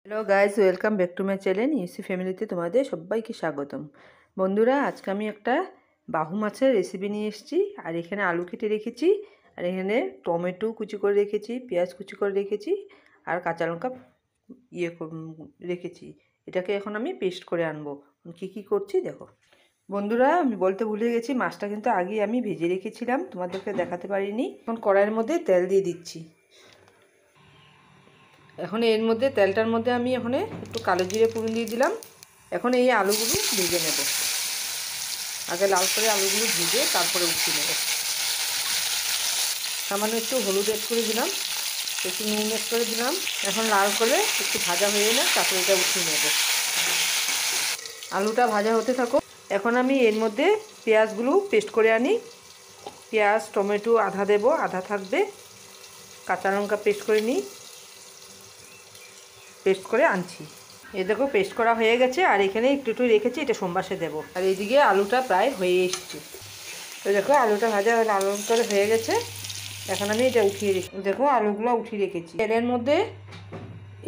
Hello guys, welcome back to my channel UC ফ্যামিলিতে তোমাদের সবাইকে স্বাগতম। বন্ধুরা, আজকে আমি একটা বাহু মাছের রেসিপি নিয়ে এসেছি। আর এখানে আলু কেটে রেখেছি, আর এখানে টমেটো কুচি করে রেখেছি, পেঁয়াজ কুচি করে রেখেছি, আর কাঁচা লঙ্কা রেখেছি। এটাকে এখন আমি পেস্ট করে আনবো। কী করছি দেখো। বন্ধুরা, আমি বলতে ভুলে গেছি, মাছটা কিন্তু আগে আমি ভেজে রেখেছিলাম, তোমাদেরকে দেখাতে পারিনি। এখন কড়াইয়ের মধ্যে তেল দিয়ে দিচ্ছি। এখন এর মধ্যে তেলটার মধ্যে আমি এখানে একটু কালো জিরে ফোড়ন দিয়ে দিলাম। এখন এই আলুগুলো ভেজে নেব। আগে লাল করে আলুগুলো ভেজে তারপরে উঠিয়ে নেব। সামান্য একটু হলুদ অ্যাড করে দিলাম, একটু নুন অ্যাড করে দিলাম। এখন লাল করে একটু ভাজা হয়ে এলে তারপরে এটা উঠিয়ে নেব। আলুটা ভাজা হতে থাকো। এখন আমি এর মধ্যে পেঁয়াজগুলো পেস্ট করে আনি। পেঁয়াজ টমেটো আধা দেব, আধা থাকবে। কাঁচা লঙ্কা পেস্ট করে নিই, পেস্ট করে আনছি। এই দেখো পেস্ট করা হয়ে গেছে। আর এখানে একটু একটু রেখেছি, এটা সোমবাসে দেবো। আর এইদিকে আলুটা প্রায় হয়ে এসছে। তো দেখো আলুটা ভাজা লাল করে হয়ে গেছে। এখন আমি এটা উঠিয়ে দেখো আলুগুলো উঠিয়ে রেখেছি। তেলের মধ্যে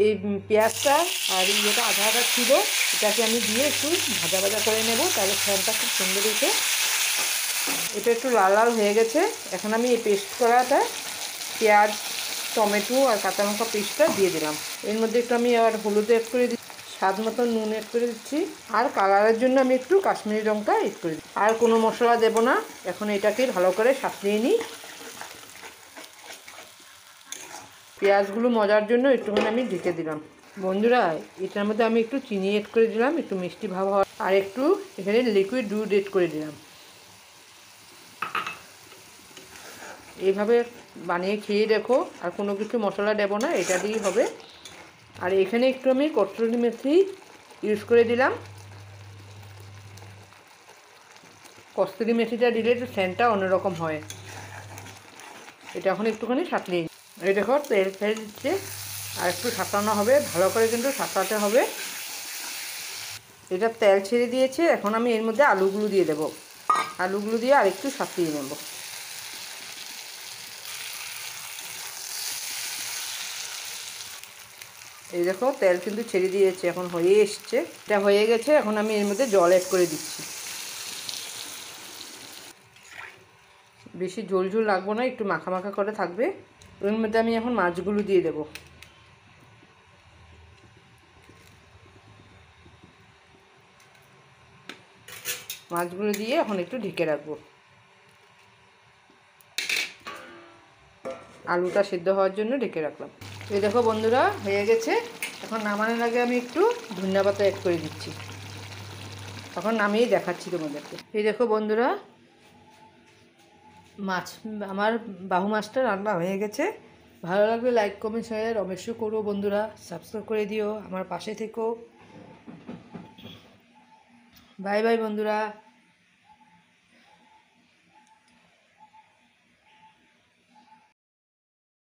এই পেঁয়াজটা আর ইয়েটা আধা আধা ছিল, এটাকে আমি দিয়ে একটু ভাজা ভাজা করে নেব। তাহলে ফ্যানটা খুব সুন্দর হয়েছে। এটা একটু লাল লাল হয়ে গেছে। এখন আমি এই পেস্ট করাটা পেঁয়াজ টমেটো আর কাঁচা লঙ্কা পেস্টটা দিয়ে দিলাম। এর মধ্যে একটু আমি আবার হলুদ অ্যাড করে দিচ্ছি, স্বাদ মতো নুন অ্যাড করে দিচ্ছি, আর কালারের জন্য আমি একটু কাশ্মীরি লঙ্কা অ্যাড করে দিচ্ছি। আর কোনো মশলা দেব না। এখন এটাকে ভালো করে সাঁতরিয়ে নিই। পেঁয়াজগুলো মজার জন্য একটুখানি আমি ঢেকে দিলাম। বন্ধুরা, এটার মধ্যে আমি একটু চিনি অ্যাড করে দিলাম, একটু মিষ্টি ভাব হওয়ার, আর একটু এখানে লিকুইড দুধ অ্যাড করে দিলাম। এইভাবে বানিয়ে খেয়ে দেখো। আর কোনো কিছু মশলা দেব না, এটা দিয়েই হবে। আর এখানে একটু আমি কসুরি মেথি ইউজ করে দিলাম। কসুরি মেথিটা দিলে একটু সেন্টটা অন্যরকম হয়। এটা এখন একটুখানি সাঁতলিয়ে নিই। এই দেখো তেল ছেড়ে দিচ্ছে, আর একটু সাঁতলানো হবে, ভালো করে কিন্তু সাঁতলাতে হবে। এটা তেল ছেড়ে দিয়েছে। এখন আমি এর মধ্যে আলুগুলো দিয়ে দেবো। আলুগুলো দিয়ে আর একটু সাঁতলিয়ে নেব। এই দেখো তেল কিন্তু ছেড়ে দিয়েছে, এখন হয়ে এসছে। এটা হয়ে গেছে। এখন আমি এর মধ্যে জল অ্যাড করে দিচ্ছি। বেশি ঝোল ঝোল লাগবো না, একটু মাখা মাখা করে থাকবে। এর মধ্যে আমি এখন মাছগুলো দিয়ে দেবো। মাছগুলো দিয়ে এখন একটু ঢেকে রাখবো। আলুটা সিদ্ধ হওয়ার জন্য ঢেকে রাখলাম। এই দেখো বন্ধুরা, হয়ে গেছে। এখন নামানোর আগে আমি একটু ধনিয়া পাতা অ্যাড করে দিচ্ছি। তখন নামিয়ে দেখাচ্ছি তোমাদেরকে। এই দেখো বন্ধুরা, আমার বাহু মাছটা রান্না হয়ে গেছে। ভালো লাগলে লাইক কমেন্ট শেয়ার অবশ্যই করো বন্ধুরা। সাবস্ক্রাইব করে দিও, আমার পাশে থেকো। বাই বাই বন্ধুরা।